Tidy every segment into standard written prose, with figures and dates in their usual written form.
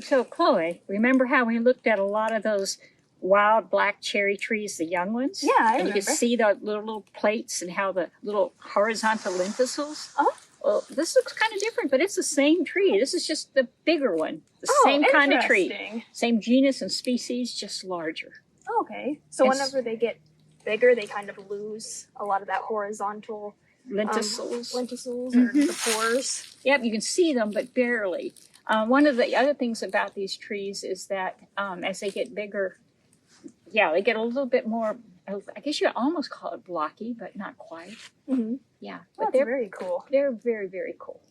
So, Chloe, remember how we looked at a lot of those wild black cherry trees, the young ones? Yeah, I and remember. you could see the little plates and how the little horizontal lenticels. Oh. Well, this looks kind of different, but it's the same tree. This is just the bigger one. The same kind of tree. Same genus and species, just larger. Okay. So whenever they get bigger, they kind of lose a lot of that horizontal lenticels. Lenticels or the pores. Yep, you can see them, but barely. One of the other things about these trees is that as they get bigger, they get a little bit more, I guess you almost call it blocky, but not quite. Mm-hmm. Yeah, but they're very cool. They're very, very cool.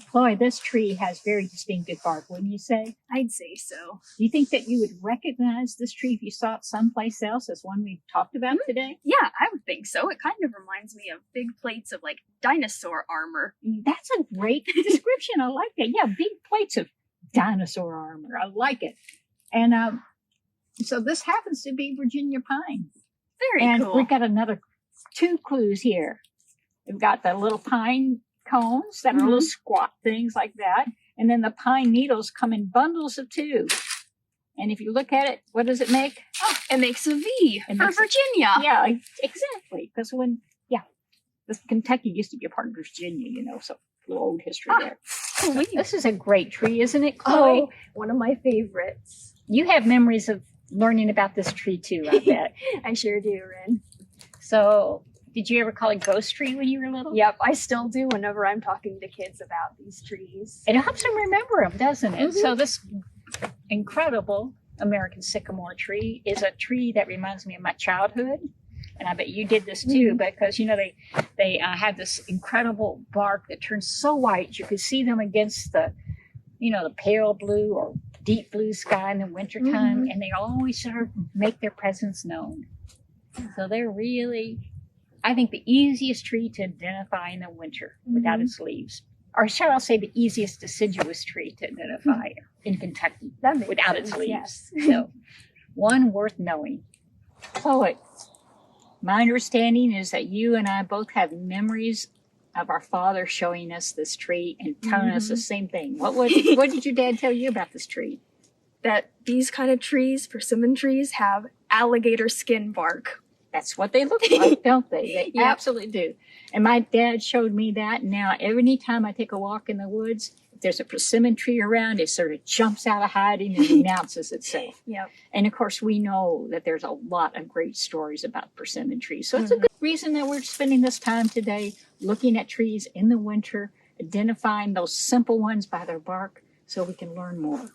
Chloe, this tree has very distinctive bark, wouldn't you say? I'd say so. Do you think that you would recognize this tree if you saw it someplace else as one we talked about today? Yeah, I would think so. It kind of reminds me of big plates of like dinosaur armor. That's a great description. I like that. Yeah, big plates of dinosaur armor. I like it. And so this happens to be Virginia pine. Very cool. And we've got another 2 clues here. We've got the little pine cones that are little squat things like that. And then the pine needles come in bundles of 2. And if you look at it, what does it make? Oh, it makes a V for Virginia. Yeah, exactly. Because Kentucky used to be a part of Virginia, so a little old history there. This is a great tree, isn't it, Chloe? Oh, one of my favorites. You have memories of learning about this tree too, I bet. I sure do, Ren. So, did you ever call it ghost tree when you were little? Yep, I still do whenever I'm talking to kids about these trees. It helps them remember them, doesn't it? So this incredible American sycamore tree is a tree that reminds me of my childhood. And I bet you did this too, because, they have this incredible bark that turns so white. You could see them against the pale blue or deep blue sky in the wintertime. And they always sort of make their presence known. So they're really, I think, the easiest tree to identify in the winter without its leaves. Or shall I say the easiest deciduous tree to identify in Kentucky without its leaves. Yes. So, one worth knowing. Chloe, my understanding is that you and I both have memories of our father showing us this tree and telling us the same thing. What did your dad tell you about this tree? That these kind of trees, persimmon trees, have alligator skin bark. That's what they look like, don't they? They absolutely do. And my dad showed me that. Now, every time I take a walk in the woods, if there's a persimmon tree around, it sort of jumps out of hiding and announces itself. Yep. And of course, we know that there's a lot of great stories about persimmon trees. So it's a good reason that we're spending this time today looking at trees in the winter, identifying those simple ones by their bark so we can learn more.